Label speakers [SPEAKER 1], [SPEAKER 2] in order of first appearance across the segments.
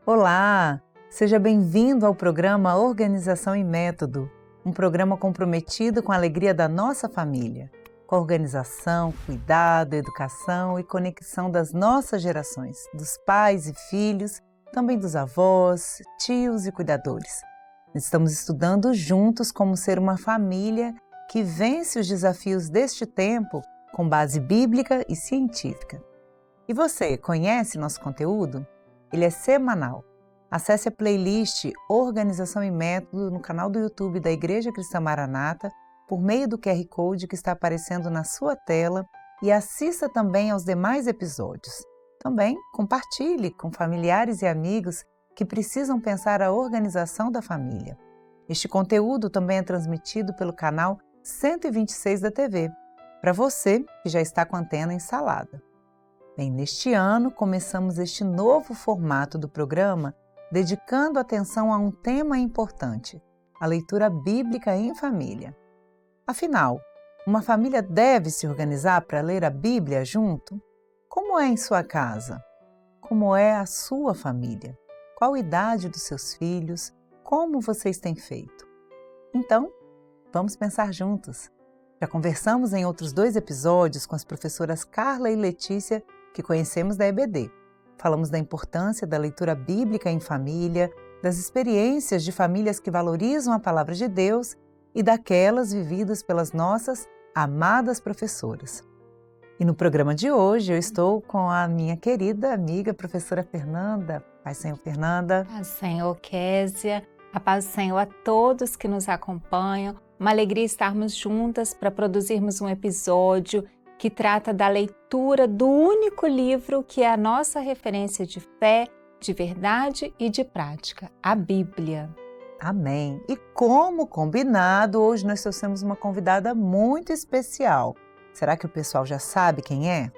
[SPEAKER 1] Olá! Seja bem-vindo ao programa Organização e Método, um programa comprometido com a alegria da nossa família, com a organização, cuidado, educação e conexão das nossas gerações, dos pais e filhos, também dos avós, tios e cuidadores. Estamos estudando juntos como ser uma família que vence os desafios deste tempo com base bíblica e científica. E você, conhece nosso conteúdo? Ele é semanal. Acesse a playlist Organização e Método no canal do YouTube da Igreja Cristã Maranata por meio do QR Code que está aparecendo na sua tela e assista também aos demais episódios. Também compartilhe com familiares e amigos que precisam pensar a organização da família. Este conteúdo também é transmitido pelo canal 126 da TV, para você que já está com a antena instalada. Bem, neste ano começamos este novo formato do programa dedicando atenção a um tema importante, a leitura bíblica em família. Afinal, uma família deve se organizar para ler a Bíblia junto? Como é em sua casa? Como é a sua família? Qual a idade dos seus filhos? Como vocês têm feito? Então, vamos pensar juntos. Já conversamos em outros 2 episódios com as professoras Carla e Letícia, que conhecemos da EBD. Falamos da importância da leitura bíblica em família, das experiências de famílias que valorizam a palavra de Deus e daquelas vividas pelas nossas amadas professoras. E no programa de hoje eu estou com a minha querida amiga professora Fernanda. Paz do Senhor, Fernanda.
[SPEAKER 2] Paz do Senhor, Késia. A paz do Senhor a todos que nos acompanham. Uma alegria estarmos juntas para produzirmos um episódio que trata da leitura do único livro que é a nossa referência de fé, de verdade e de prática, a Bíblia.
[SPEAKER 1] Amém! E como combinado, hoje nós trouxemos uma convidada muito especial. Será que o pessoal já sabe quem é?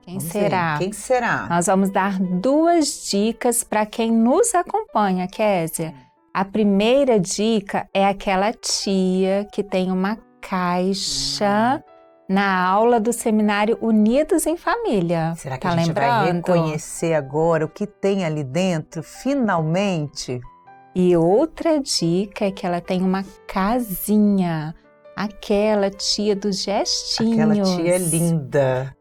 [SPEAKER 2] Quem será?
[SPEAKER 1] Quem será?
[SPEAKER 2] Nós vamos dar 2 dicas para quem nos acompanha, Késia. A primeira dica é aquela tia que tem uma caixa na aula do seminário Unidos em Família.
[SPEAKER 1] Será que a gente vai reconhecer agora o que tem ali dentro, finalmente?
[SPEAKER 2] E outra dica é que ela tem uma casinha, aquela tia dos gestinhos.
[SPEAKER 1] Aquela tia linda.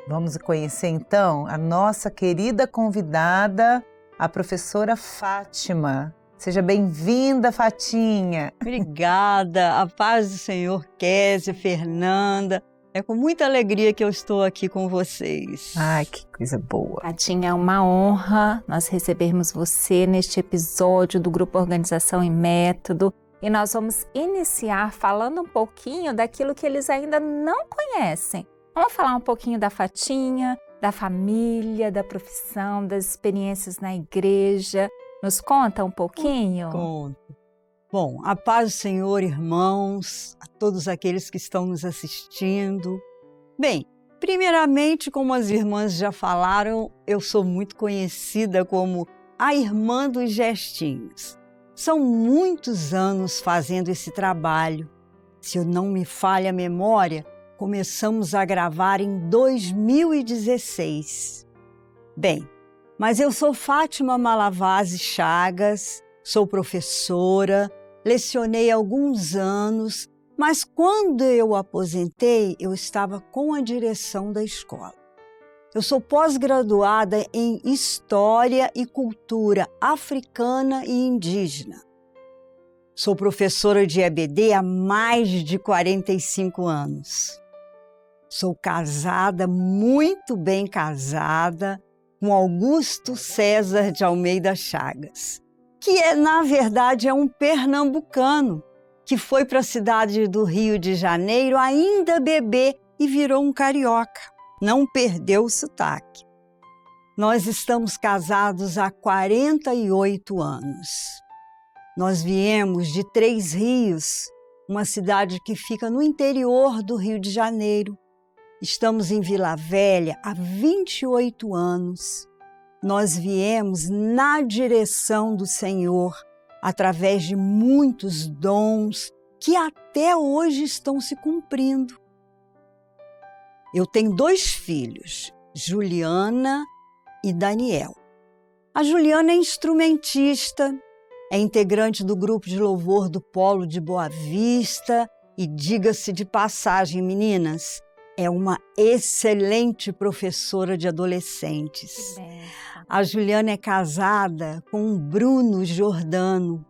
[SPEAKER 1] Vamos conhecer então a nossa querida convidada, a professora Fátima. Seja bem-vinda, Fatinha.
[SPEAKER 3] Obrigada, a paz do Senhor, Késia, Fernanda. É com muita alegria que eu estou aqui com vocês.
[SPEAKER 1] Ai, que coisa boa.
[SPEAKER 2] Fatinha, é uma honra nós recebermos você neste episódio do Grupo Organização e Método. E nós vamos iniciar falando um pouquinho daquilo que eles ainda não conhecem. Vamos falar um pouquinho da Fatinha, da família, da profissão, das experiências na igreja. Nos conta um pouquinho?
[SPEAKER 3] Conto. Bom, a paz do Senhor, irmãos, a todos aqueles que estão nos assistindo. Bem, primeiramente, como as irmãs já falaram, eu sou muito conhecida como a irmã dos gestinhos. São muitos anos fazendo esse trabalho. Se eu não me falha a memória, começamos a gravar em 2016. Bem, mas eu sou Fátima Malavasi Chagas, sou professora, lecionei há alguns anos, mas quando eu aposentei, eu estava com a direção da escola. Eu sou pós-graduada em História e Cultura Africana e Indígena. Sou professora de EBD há mais de 45 anos. Sou casada, muito bem casada, com Augusto César de Almeida Chagas, que na verdade é um pernambucano, que foi para a cidade do Rio de Janeiro ainda bebê e virou um carioca. Não perdeu o sotaque. Nós estamos casados há 48 anos. Nós viemos de Três Rios, uma cidade que fica no interior do Rio de Janeiro. Estamos em Vila Velha há 28 anos. Nós viemos na direção do Senhor, através de muitos dons que até hoje estão se cumprindo. Eu tenho 2 filhos, Juliana e Daniel. A Juliana é instrumentista, é integrante do grupo de louvor do Polo de Boa Vista e, diga-se de passagem, meninas, é uma excelente professora de adolescentes. A Juliana é casada com o Bruno Giordano,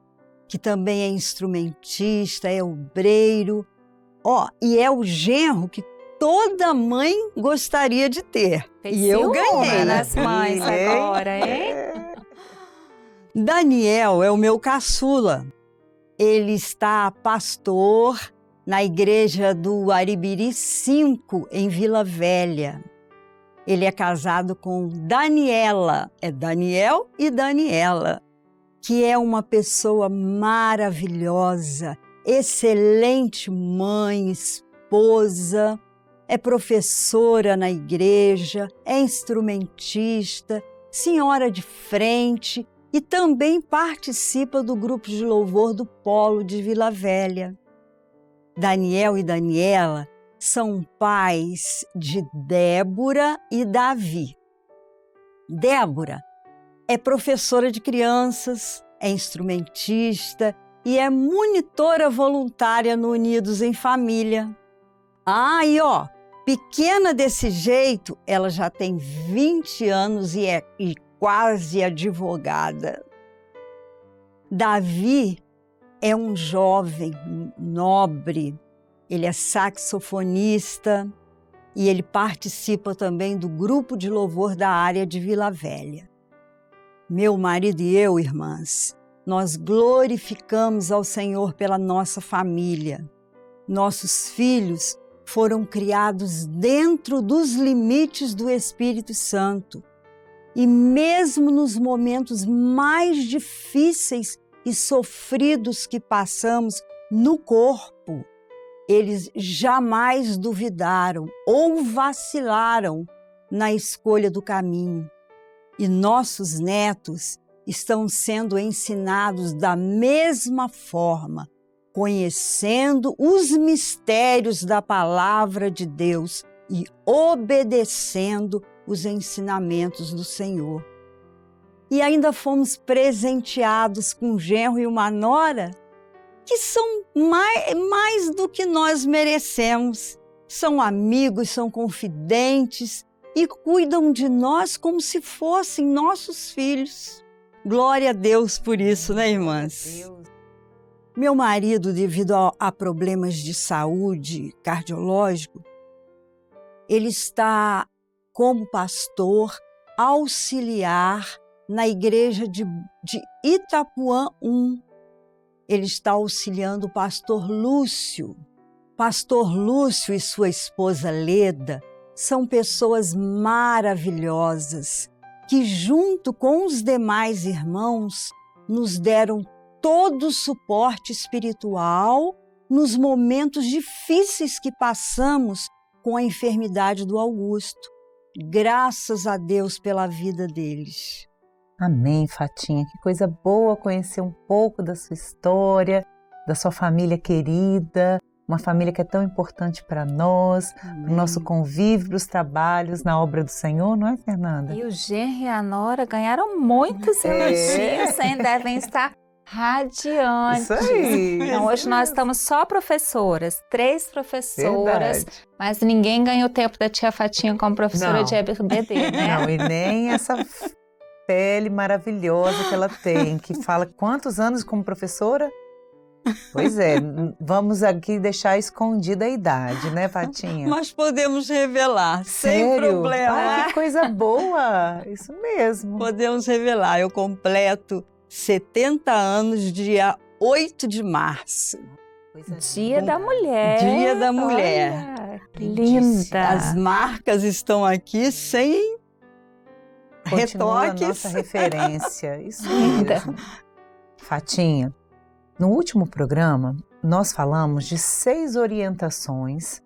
[SPEAKER 3] que também é instrumentista, é obreiro, e é o genro que toda mãe gostaria de ter. E eu ganhei.
[SPEAKER 2] Nas mães agora, hein?
[SPEAKER 3] Daniel é o meu caçula. Ele está pastor na igreja do Aribiri 5, em Vila Velha. Ele é casado com Daniela, é Daniel e Daniela, que é uma pessoa maravilhosa, excelente mãe, esposa, é professora na igreja, é instrumentista, senhora de frente e também participa do grupo de louvor do Polo de Vila Velha. Daniel e Daniela são pais de Débora e Davi. Débora é professora de crianças, é instrumentista e é monitora voluntária no Unidos em Família. Pequena desse jeito, ela já tem 20 anos e é quase advogada. Davi é um jovem nobre, ele é saxofonista e ele participa também do grupo de louvor da área de Vila Velha. Meu marido e eu, irmãs, nós glorificamos ao Senhor pela nossa família. Nossos filhos foram criados dentro dos limites do Espírito Santo. E mesmo nos momentos mais difíceis e sofridos que passamos no corpo, eles jamais duvidaram ou vacilaram na escolha do caminho. E nossos netos estão sendo ensinados da mesma forma, conhecendo os mistérios da palavra de Deus e obedecendo os ensinamentos do Senhor. E ainda fomos presenteados com um genro e uma nora que são mais do que nós merecemos. São amigos, são confidentes e cuidam de nós como se fossem nossos filhos. Glória a Deus por isso, né, irmãs? Meu marido, devido a problemas de saúde cardiológico, ele está como pastor auxiliar na igreja de Itapuã 1. Ele está auxiliando o pastor Lúcio. Pastor Lúcio e sua esposa Leda são pessoas maravilhosas que, junto com os demais irmãos, nos deram todo o suporte espiritual nos momentos difíceis que passamos com a enfermidade do Augusto. Graças a Deus pela vida deles.
[SPEAKER 1] Amém, Fatinha. Que coisa boa conhecer um pouco da sua história, da sua família querida, uma família que é tão importante para nós, para o nosso convívio, para os trabalhos na obra do Senhor, não é, Fernanda?
[SPEAKER 2] E o genro e a nora ganharam muitos elogios, hein? Devem estar radiantes.
[SPEAKER 1] Isso aí.
[SPEAKER 2] Então, hoje nós estamos só professoras, 3 professoras,
[SPEAKER 1] Verdade.
[SPEAKER 2] mas ninguém ganhou o tempo da tia Fatinha como professora
[SPEAKER 1] Não.
[SPEAKER 2] de EBD, né?
[SPEAKER 1] Não, e nem essa pele maravilhosa que ela tem, que fala quantos anos como professora? Pois é, vamos aqui deixar escondida a idade, né, Fatinha?
[SPEAKER 3] Mas podemos revelar, sem
[SPEAKER 1] Sério?
[SPEAKER 3] problema.
[SPEAKER 1] Ah, que coisa boa! Isso mesmo.
[SPEAKER 3] Podemos revelar. Eu completo 70 anos dia 8 de março.
[SPEAKER 2] Dia da Mulher.
[SPEAKER 3] Dia da Mulher.
[SPEAKER 2] Olha, que linda.
[SPEAKER 3] As marcas estão aqui sem
[SPEAKER 1] Continua
[SPEAKER 3] retoques.
[SPEAKER 1] a nossa referência. Isso
[SPEAKER 2] Linda.
[SPEAKER 1] mesmo. Fatinha, no último programa, nós falamos de 6 orientações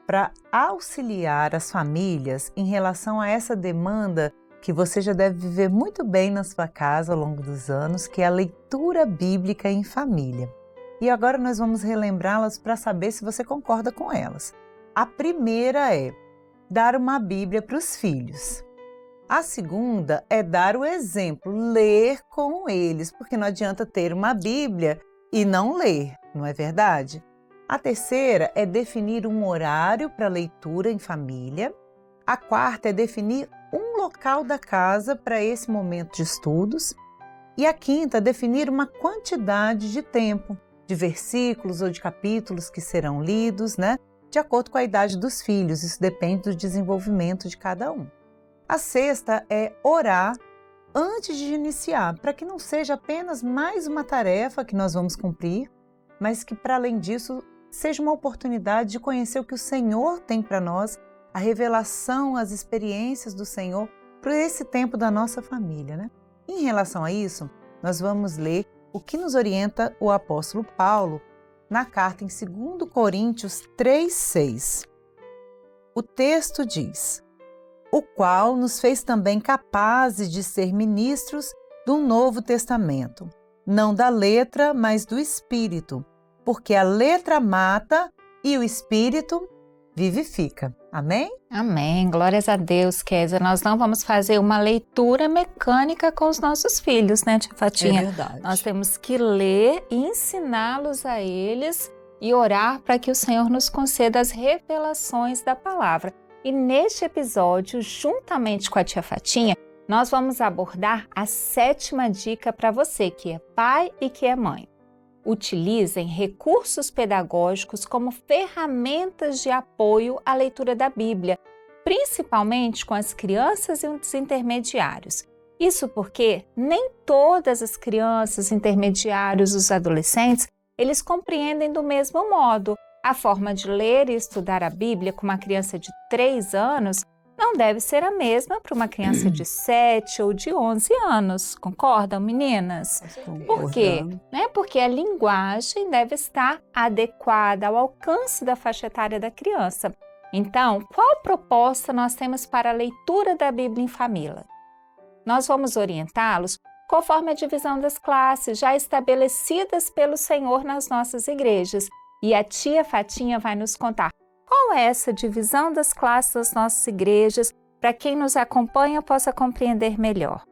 [SPEAKER 1] para auxiliar as famílias em relação a essa demanda que você já deve viver muito bem na sua casa ao longo dos anos, que é a leitura bíblica em família. E agora nós vamos relembrá-las para saber se você concorda com elas. A primeira é dar uma Bíblia para os filhos. A segunda é dar o exemplo, ler com eles, porque não adianta ter uma Bíblia e não ler, não é verdade? A terceira é definir um horário para leitura em família. A quarta é definir um local da casa para esse momento de estudos. E a quinta, definir uma quantidade de tempo, de versículos ou de capítulos que serão lidos, né? De acordo com a idade dos filhos, isso depende do desenvolvimento de cada um. A sexta é orar antes de iniciar, para que não seja apenas mais uma tarefa que nós vamos cumprir, mas que, para além disso, seja uma oportunidade de conhecer o que o Senhor tem para nós, a revelação, as experiências do Senhor para esse tempo da nossa família, né? Em relação a isso, nós vamos ler o que nos orienta o apóstolo Paulo na carta em 2 Coríntios 3:6. O texto diz: o qual nos fez também capazes de ser ministros do Novo Testamento, não da letra, mas do Espírito, porque a letra mata e o Espírito vivifica. Amém?
[SPEAKER 2] Amém. Glórias a Deus, Kézia. Nós não vamos fazer uma leitura mecânica com os nossos filhos, né, tia Fatinha?
[SPEAKER 3] É verdade.
[SPEAKER 2] Nós temos que ler e ensiná-los a eles e orar para que o Senhor nos conceda as revelações da palavra. E neste episódio, juntamente com a tia Fatinha, nós vamos abordar a 7ª dica para você que é pai e que é mãe. Utilizem recursos pedagógicos como ferramentas de apoio à leitura da Bíblia, principalmente com as crianças e os intermediários. Isso porque nem todas as crianças, intermediários, os adolescentes, eles compreendem do mesmo modo. A forma de ler e estudar a Bíblia com uma criança de 3 anos não deve ser a mesma para uma criança de 7 ou de 11 anos. Concordam, meninas? Por quê? Porque a linguagem deve estar adequada ao alcance da faixa etária da criança. Então, qual proposta nós temos para a leitura da Bíblia em família? Nós vamos orientá-los conforme a divisão das classes já estabelecidas pelo Senhor nas nossas igrejas. E a tia Fatinha vai nos contar qual é essa divisão das classes das nossas igrejas, para quem nos acompanha possa compreender melhor.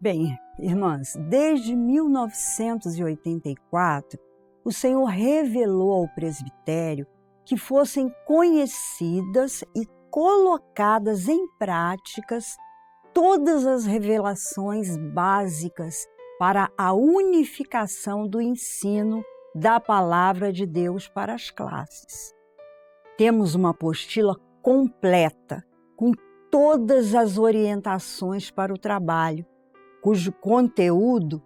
[SPEAKER 3] Bem, irmãs, desde 1984, o Senhor revelou ao presbitério que fossem conhecidas e colocadas em práticas todas as revelações básicas para a unificação do ensino da palavra de Deus para as classes. Temos uma apostila completa, com todas as orientações para o trabalho, cujo conteúdo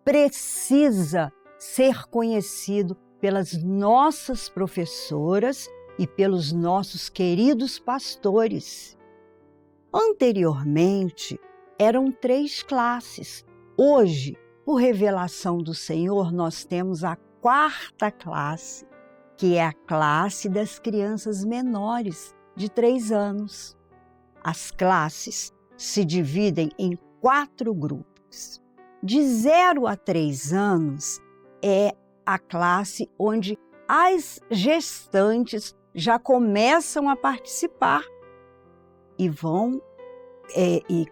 [SPEAKER 3] precisa ser conhecido pelas nossas professoras e pelos nossos queridos pastores. Anteriormente, eram 3 classes. Hoje, por revelação do Senhor, nós temos a 4ª classe, que é a classe das crianças menores, de 3 anos. As classes se dividem em 4 grupos. De 0 a 3 anos é a classe onde as gestantes já começam a participar e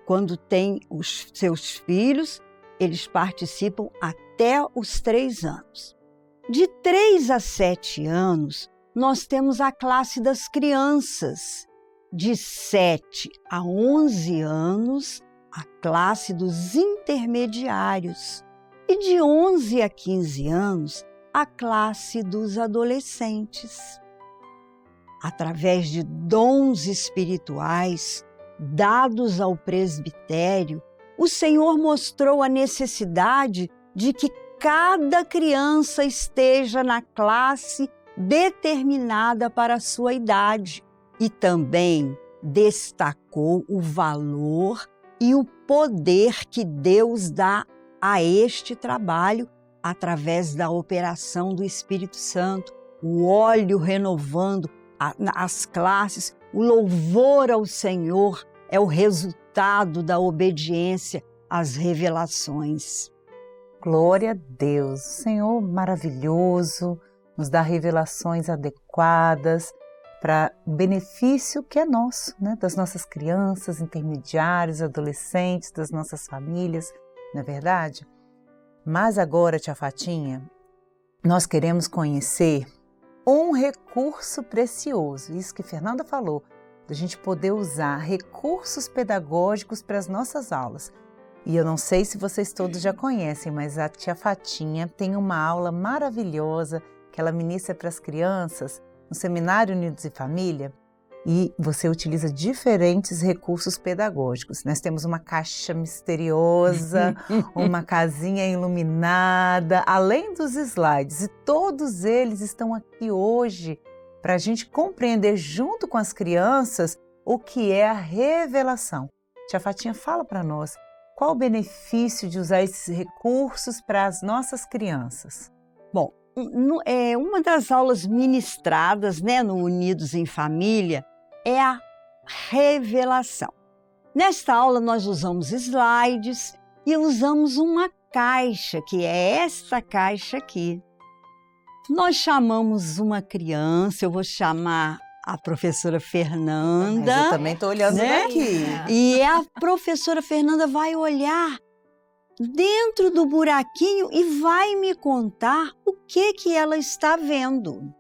[SPEAKER 3] quando têm os seus filhos, eles participam até os 3 anos. De 3 a 7 anos, nós temos a classe das crianças. De 7 a 11 anos, a classe dos intermediários. E de 11 a 15 anos, a classe dos adolescentes. Através de dons espirituais dados ao presbitério, o Senhor mostrou a necessidade de que cada criança esteja na classe determinada para a sua idade e também destacou o valor e o poder que Deus dá a este trabalho através da operação do Espírito Santo, o óleo renovando as classes, o louvor ao Senhor é o resultado da obediência às revelações.
[SPEAKER 1] Glória a Deus, o Senhor maravilhoso, nos dá revelações adequadas para o benefício que é nosso, né? Das nossas crianças, intermediários, adolescentes, das nossas famílias, não é verdade? Mas agora, tia Fatinha, nós queremos conhecer um recurso precioso, isso que Fernanda falou, da gente poder usar recursos pedagógicos para as nossas aulas. E eu não sei se vocês todos já conhecem, mas a tia Fatinha tem uma aula maravilhosa que ela ministra para as crianças no Seminário Unidos e Família, e você utiliza diferentes recursos pedagógicos. Nós temos uma caixa misteriosa, uma casinha iluminada, além dos slides, e todos eles estão aqui hoje para a gente compreender junto com as crianças o que é a revelação. Tia Fatinha, fala para nós qual o benefício de usar esses recursos para as nossas crianças.
[SPEAKER 3] Bom, uma das aulas ministradas, né, no Unidos em Família é a revelação. Nesta aula nós usamos slides e usamos uma caixa, que é esta caixa aqui. Nós chamamos uma criança, eu vou chamar a professora Fernanda.
[SPEAKER 1] Mas eu também estou olhando, né, daqui.
[SPEAKER 3] E a professora Fernanda vai olhar dentro do buraquinho e vai me contar o que ela está vendo.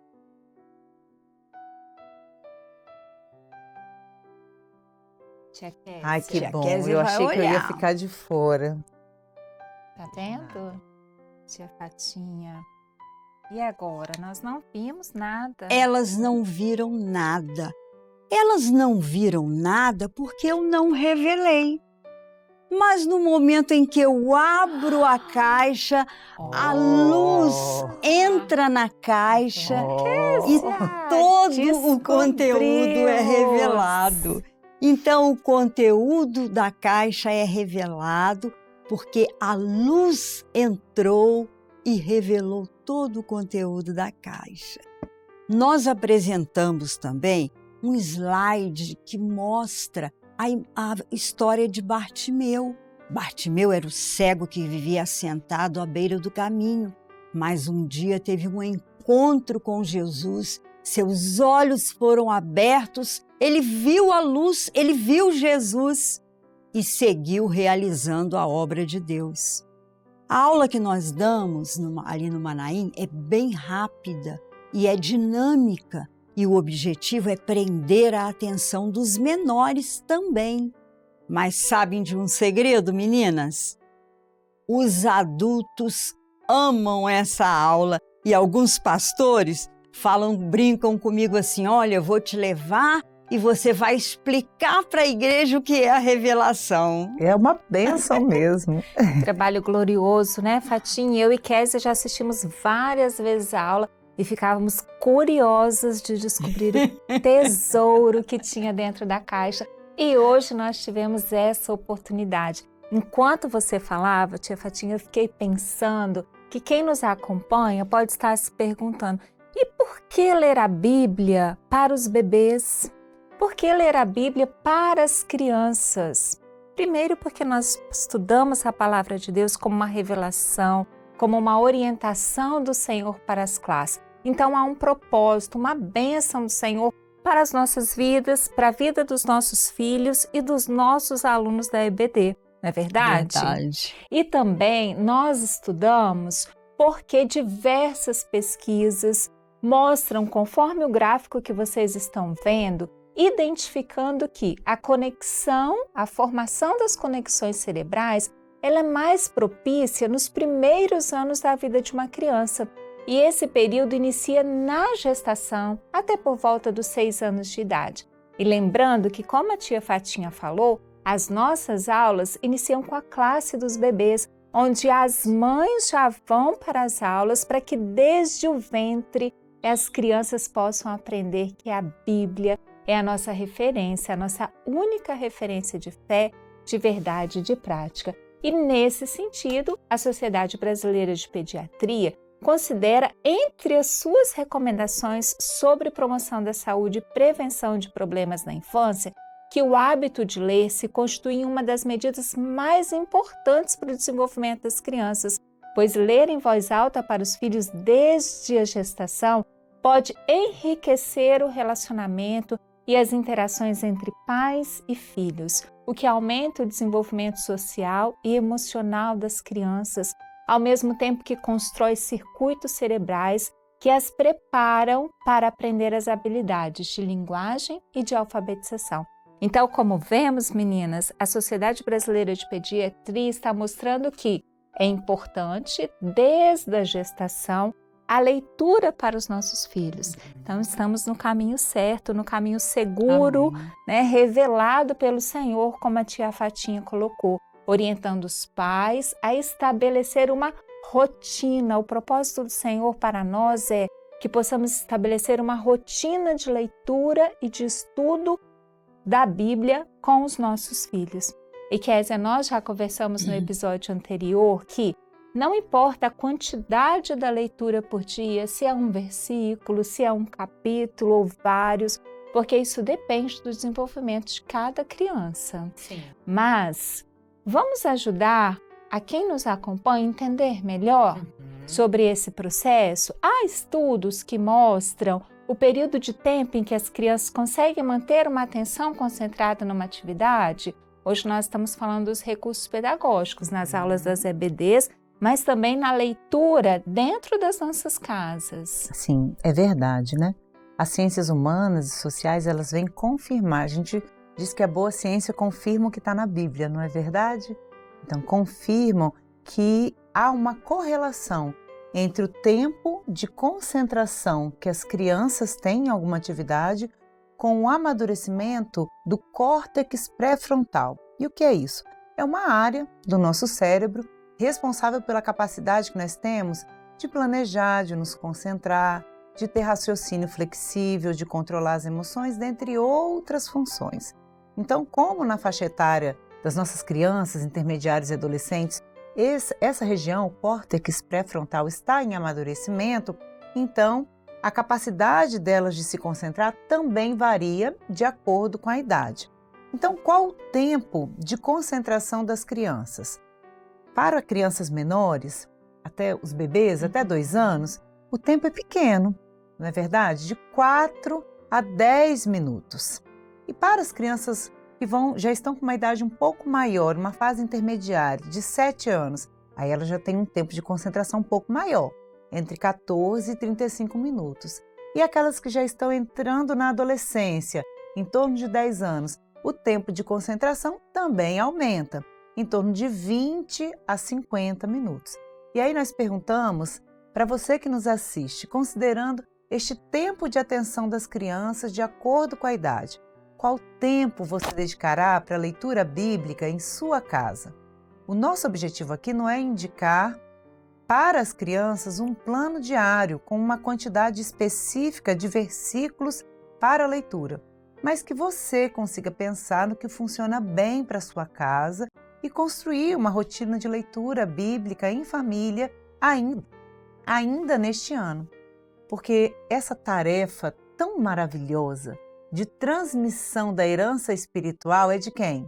[SPEAKER 2] Tia Kézia.
[SPEAKER 1] Ai, que
[SPEAKER 3] Tia
[SPEAKER 1] bom.
[SPEAKER 3] Kézia
[SPEAKER 1] Eu
[SPEAKER 3] vai
[SPEAKER 1] achei que eu ia
[SPEAKER 3] olhar.
[SPEAKER 1] ficar de fora.
[SPEAKER 2] Tá vendo, tia Fatinha? E agora? Nós não vimos nada.
[SPEAKER 3] Elas não viram nada. Elas não viram nada porque eu não revelei. Mas no momento em que eu abro a caixa, a luz entra na caixa e todo o conteúdo é revelado. Então, o conteúdo da caixa é revelado porque a luz entrou e revelou todo o conteúdo da caixa. Nós apresentamos também um slide que mostra a história de Bartimeu. Bartimeu era o cego que vivia assentado à beira do caminho, mas um dia teve um encontro com Jesus, seus olhos foram abertos, ele viu a luz, ele viu Jesus e seguiu realizando a obra de Deus. A aula que nós damos ali no Manaim é bem rápida e é dinâmica. E o objetivo é prender a atenção dos menores também. Mas sabem de um segredo, meninas? Os adultos amam essa aula e alguns pastores brincam comigo assim, olha, eu vou te levar e você vai explicar para a igreja o que é a revelação.
[SPEAKER 1] É uma bênção mesmo.
[SPEAKER 2] Trabalho glorioso, né, Fatinha? Eu e Kézia já assistimos várias vezes a aula e ficávamos curiosas de descobrir o tesouro que tinha dentro da caixa. E hoje nós tivemos essa oportunidade. Enquanto você falava, tia Fatinha, eu fiquei pensando que quem nos acompanha pode estar se perguntando: e por que ler a Bíblia para os bebês? Por que ler a Bíblia para as crianças? Primeiro, porque nós estudamos a palavra de Deus como uma revelação, como uma orientação do Senhor para as classes. Então há um propósito, uma bênção do Senhor para as nossas vidas, para a vida dos nossos filhos e dos nossos alunos da EBD, não é verdade?
[SPEAKER 3] Verdade.
[SPEAKER 2] E também nós estudamos porque diversas pesquisas mostram, conforme o gráfico que vocês estão vendo, identificando que a conexão, a formação das conexões cerebrais, ela é mais propícia nos primeiros anos da vida de uma criança. E esse período inicia na gestação, até por volta dos 6 anos de idade. E lembrando que, como a tia Fatinha falou, as nossas aulas iniciam com a classe dos bebês, onde as mães já vão para as aulas para que desde o ventre as crianças possam aprender que a Bíblia é a nossa referência, a nossa única referência de fé, de verdade e de prática. E nesse sentido, a Sociedade Brasileira de Pediatria considera entre as suas recomendações sobre promoção da saúde e prevenção de problemas na infância que o hábito de ler se constitui uma das medidas mais importantes para o desenvolvimento das crianças, pois ler em voz alta para os filhos desde a gestação pode enriquecer o relacionamento e as interações entre pais e filhos, o que aumenta o desenvolvimento social e emocional das crianças, ao mesmo tempo que constrói circuitos cerebrais que as preparam para aprender as habilidades de linguagem e de alfabetização. Então, como vemos, meninas, a Sociedade Brasileira de Pediatria está mostrando que é importante, desde a gestação, a leitura para os nossos filhos. Então, estamos no caminho certo, no caminho seguro, né, revelado pelo Senhor, como a tia Fatinha colocou, orientando os pais a estabelecer uma rotina. O propósito do Senhor para nós é que possamos estabelecer uma rotina de leitura e de estudo da Bíblia com os nossos filhos. E Kézia, nós já conversamos no episódio anterior que não importa a quantidade da leitura por dia, se é um versículo, se é um capítulo ou vários, porque isso depende do desenvolvimento de cada criança.
[SPEAKER 1] Sim.
[SPEAKER 2] Mas vamos ajudar a quem nos acompanha a entender melhor sobre esse processo? Há estudos que mostram o período de tempo em que as crianças conseguem manter uma atenção concentrada numa atividade. Hoje nós estamos falando dos recursos pedagógicos nas aulas das EBDs, mas também na leitura dentro das nossas casas.
[SPEAKER 1] Sim, é verdade, né? As ciências humanas e sociais, elas vêm confirmar. A gente diz que a boa ciência confirma o que está na Bíblia, não é verdade? Então, confirmam que há uma correlação entre o tempo de concentração que as crianças têm em alguma atividade com o amadurecimento do córtex pré-frontal. E o que é isso? É uma área do nosso cérebro responsável pela capacidade que nós temos de planejar, de nos concentrar, de ter raciocínio flexível, de controlar as emoções, dentre outras funções. Então, como na faixa etária das nossas crianças, intermediários e adolescentes, essa região, o córtex pré-frontal, está em amadurecimento, então a capacidade delas de se concentrar também varia de acordo com a idade. Então, qual o tempo de concentração das crianças? Para crianças menores, até os bebês, até 2 anos, o tempo é pequeno, não é verdade? De 4 a 10 minutos. E para as crianças que já estão com uma idade um pouco maior, uma fase intermediária, de 7 anos, aí elas já têm um tempo de concentração um pouco maior, entre 14 e 35 minutos. E aquelas que já estão entrando na adolescência, em torno de 10 anos, o tempo de concentração também aumenta, em torno de 20 a 50 minutos. E aí nós perguntamos para você que nos assiste, considerando este tempo de atenção das crianças de acordo com a idade, qual tempo você dedicará para a leitura bíblica em sua casa? O nosso objetivo aqui não é indicar para as crianças um plano diário com uma quantidade específica de versículos para a leitura, mas que você consiga pensar no que funciona bem para a sua casa e construir uma rotina de leitura bíblica em família ainda neste ano. Porque essa tarefa tão maravilhosa de transmissão da herança espiritual é de quem?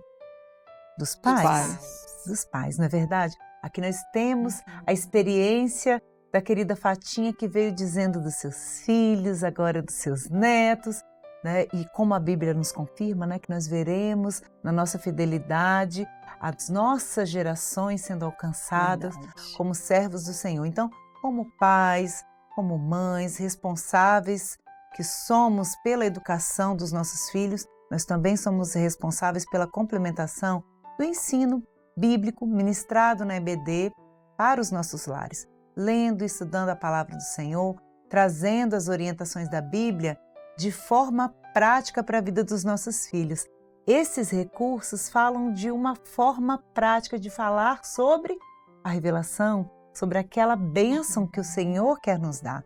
[SPEAKER 1] Dos pais. Dos pais, não é verdade? Aqui nós temos a experiência da querida Fatinha que veio dizendo dos seus filhos, agora dos seus netos, né? E como a Bíblia nos confirma, né? Que nós veremos na nossa fidelidade as nossas gerações sendo alcançadas como servos do Senhor. Então, como pais, como mães responsáveis que somos pela educação dos nossos filhos, nós também somos responsáveis pela complementação do ensino bíblico ministrado na EBD para os nossos lares, lendo e estudando a palavra do Senhor, trazendo as orientações da Bíblia de forma prática para a vida dos nossos filhos. Esses recursos falam de uma forma prática de falar sobre a revelação, sobre aquela bênção que o Senhor quer nos dar.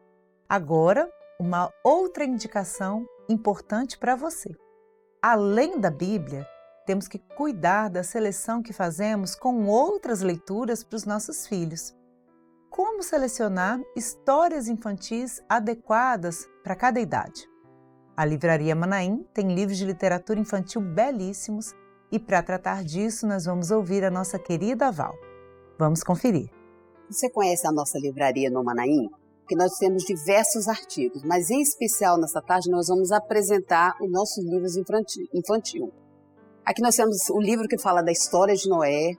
[SPEAKER 1] Agora, uma outra indicação importante para você. Além da Bíblia, temos que cuidar da seleção que fazemos com outras leituras para os nossos filhos. Como selecionar histórias infantis adequadas para cada idade? A Livraria Manaim tem livros de literatura infantil belíssimos e para tratar disso nós vamos ouvir a nossa querida Val. Vamos conferir.
[SPEAKER 4] Você conhece a nossa livraria no Manaim? que nós temos diversos artigos, mas em especial nessa tarde nós vamos apresentar os nossos livros infantil. Aqui nós temos o livro que fala da história de Noé,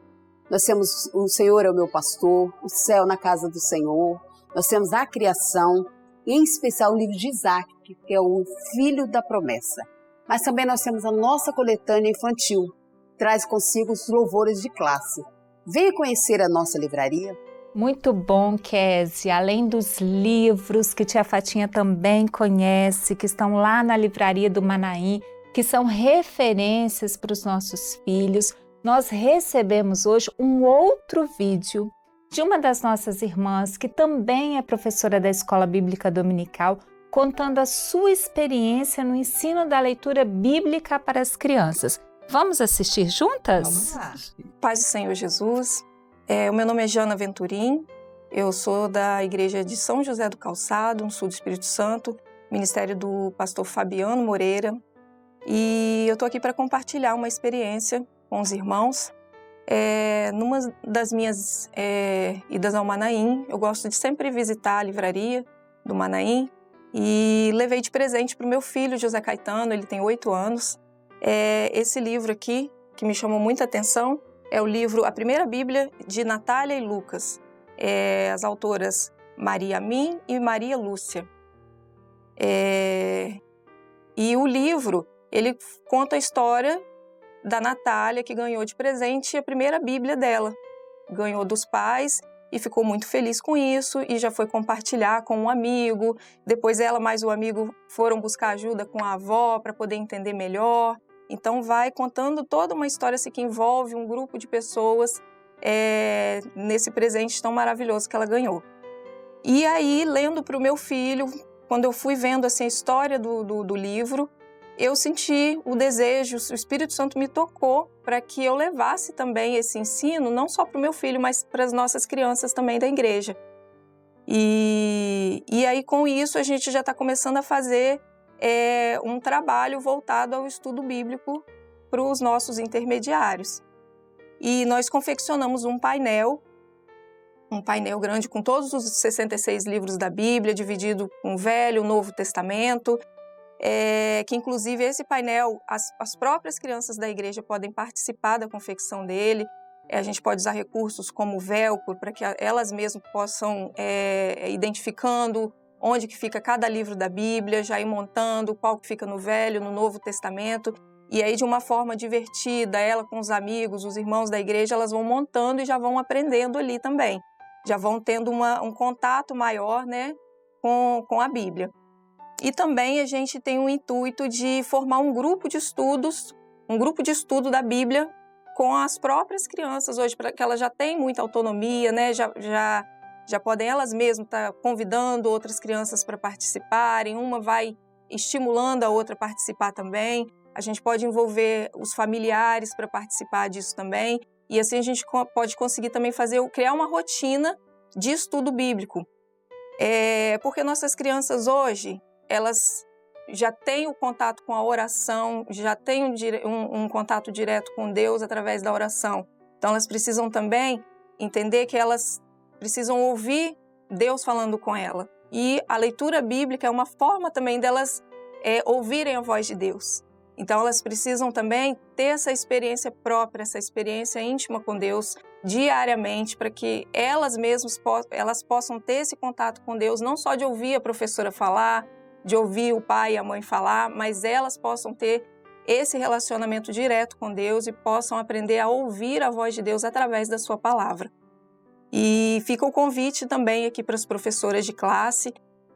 [SPEAKER 4] nós temos O Senhor é o Meu Pastor, O Céu na Casa do Senhor, nós temos a Criação, e em especial o livro de Isaac, que é o Filho da Promessa. Mas também nós temos a nossa coletânea infantil, que traz consigo os louvores de classe. Venha conhecer a nossa livraria.
[SPEAKER 2] Muito bom, Kézia. Além dos livros que tia Fatinha também conhece, que estão lá na livraria do Manaim, que são referências para os nossos filhos, nós recebemos hoje um outro vídeo de uma das nossas irmãs, que também é professora da Escola Bíblica Dominical, contando a sua experiência no ensino da leitura bíblica para as crianças. Vamos assistir juntas?
[SPEAKER 1] Vamos lá.
[SPEAKER 5] Paz do Senhor Jesus. O meu nome é Jana Venturim, eu sou da Igreja de São José do Calçado, no sul do Espírito Santo, ministério do pastor Fabiano Moreira, e eu estou aqui para compartilhar uma experiência com os irmãos. Numa das minhas idas ao Manaim, eu gosto de sempre visitar a livraria do Manaim e levei de presente para o meu filho, José Caetano, ele tem 8 anos, esse livro aqui, que me chamou muita atenção, é o livro A Primeira Bíblia de Natália e Lucas, as autoras Maria Amin e Maria Lúcia. E o livro, ele conta a história da Natália, que ganhou de presente a primeira Bíblia dela. Ganhou dos pais e ficou muito feliz com isso e já foi compartilhar com um amigo. Depois ela mais o amigo foram buscar ajuda com a avó para poder entender melhor. Então vai contando toda uma história assim, que envolve um grupo de pessoas nesse presente tão maravilhoso que ela ganhou. E aí, lendo para o meu filho, quando eu fui vendo assim, a história do livro, eu senti o desejo, o Espírito Santo me tocou para que eu levasse também esse ensino, não só para o meu filho, mas para as nossas crianças também da igreja. E aí, com isso, a gente já está começando a fazer um trabalho voltado ao estudo bíblico para os nossos intermediários. E nós confeccionamos um painel grande com todos os 66 livros da Bíblia, dividido com o Velho e o Novo Testamento, que inclusive esse painel, as próprias crianças da igreja podem participar da confecção dele. A gente pode usar recursos como o Velcro para que elas mesmas possam identificando onde que fica cada livro da Bíblia, já ir montando qual que fica no Velho, no Novo Testamento. E aí, de uma forma divertida, ela com os amigos, os irmãos da igreja, elas vão montando e já vão aprendendo ali também. Já vão tendo um contato maior, né, com a Bíblia. E também a gente tem o intuito de formar um grupo de estudo da Bíblia com as próprias crianças hoje, para que elas já têm muita autonomia, né? Já podem elas mesmas estar convidando outras crianças para participarem, uma vai estimulando a outra a participar também. A gente pode envolver os familiares para participar disso também. E assim a gente pode conseguir também criar uma rotina de estudo bíblico. Porque nossas crianças hoje, elas já têm o contato com a oração, já têm um contato direto com Deus através da oração. Então elas precisam também entender que elas precisam ouvir Deus falando com ela. E a leitura bíblica é uma forma também delas ouvirem a voz de Deus. Então elas precisam também ter essa experiência própria, essa experiência íntima com Deus diariamente, para que elas mesmas elas possam ter esse contato com Deus, não só de ouvir a professora falar, de ouvir o pai e a mãe falar, mas elas possam ter esse relacionamento direto com Deus e possam aprender a ouvir a voz de Deus através da sua palavra. E fica o convite também aqui para as professoras de classe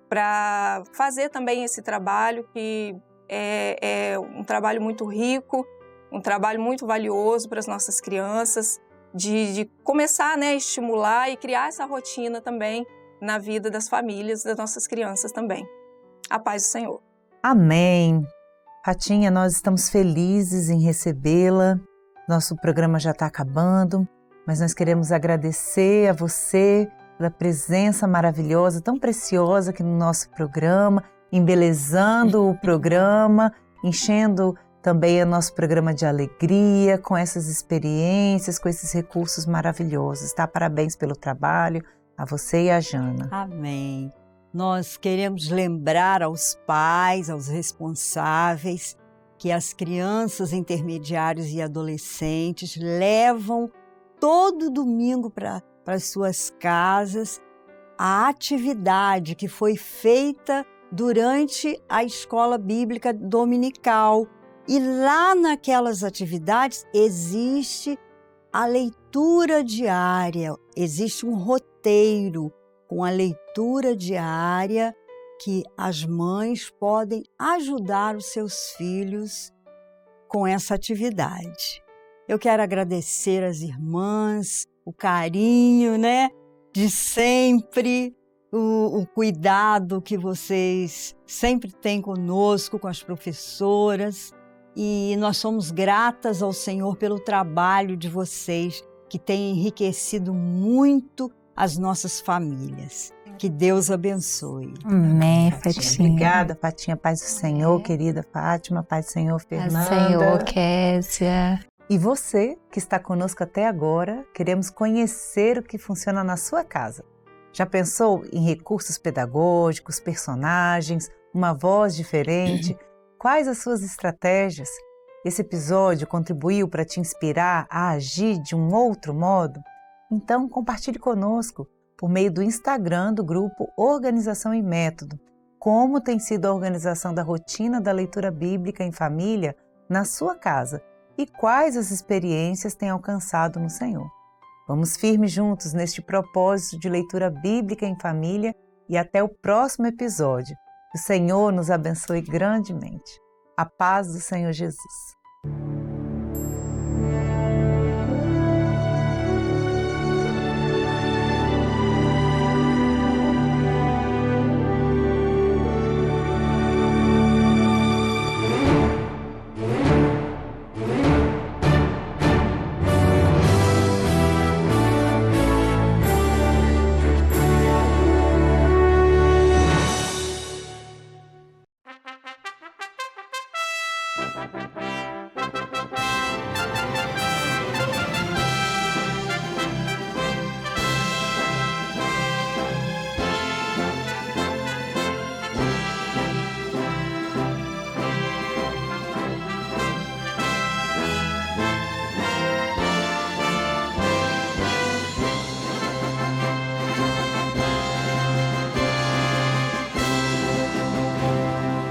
[SPEAKER 5] para fazer também esse trabalho, que é um trabalho muito rico, um trabalho muito valioso para as nossas crianças, de começar, né, a estimular e criar essa rotina também na vida das famílias, das nossas crianças também. A paz do Senhor.
[SPEAKER 1] Amém. Fatinha, nós estamos felizes em recebê-la. Nosso programa já está acabando, mas nós queremos agradecer a você pela presença maravilhosa, tão preciosa aqui no nosso programa, embelezando o programa, enchendo também o nosso programa de alegria, com essas experiências, com esses recursos maravilhosos, tá? Parabéns pelo trabalho, a você e a Jana.
[SPEAKER 3] Amém. nós queremos lembrar aos pais, aos responsáveis, que as crianças intermediárias e adolescentes levam todo domingo para as suas casas a atividade que foi feita durante a escola bíblica dominical. E lá naquelas atividades existe a leitura diária, existe um roteiro com a leitura diária que as mães podem ajudar os seus filhos com essa atividade. Eu quero agradecer às irmãs, o carinho, de sempre, o cuidado que vocês sempre têm conosco, com as professoras. E nós somos gratas ao Senhor pelo trabalho de vocês, que tem enriquecido muito as nossas famílias. Que Deus abençoe.
[SPEAKER 2] Amém, Fatinha.
[SPEAKER 1] Obrigada, Fatinha. Paz do Senhor, querida Fátima. Paz do Senhor, Fernanda.
[SPEAKER 2] Paz do Senhor, Késia.
[SPEAKER 1] E você que está conosco até agora, queremos conhecer o que funciona na sua casa. Já pensou em recursos pedagógicos, personagens, uma voz diferente? Quais as suas estratégias? Esse episódio contribuiu para te inspirar a agir de um outro modo? Então, compartilhe conosco por meio do Instagram do grupo Organização e Método, como tem sido a organização da rotina da leitura bíblica em família na sua casa e quais as experiências tem alcançado no Senhor. Vamos firmes juntos neste propósito de leitura bíblica em família e até o próximo episódio. Que o Senhor nos abençoe grandemente. A paz do Senhor Jesus.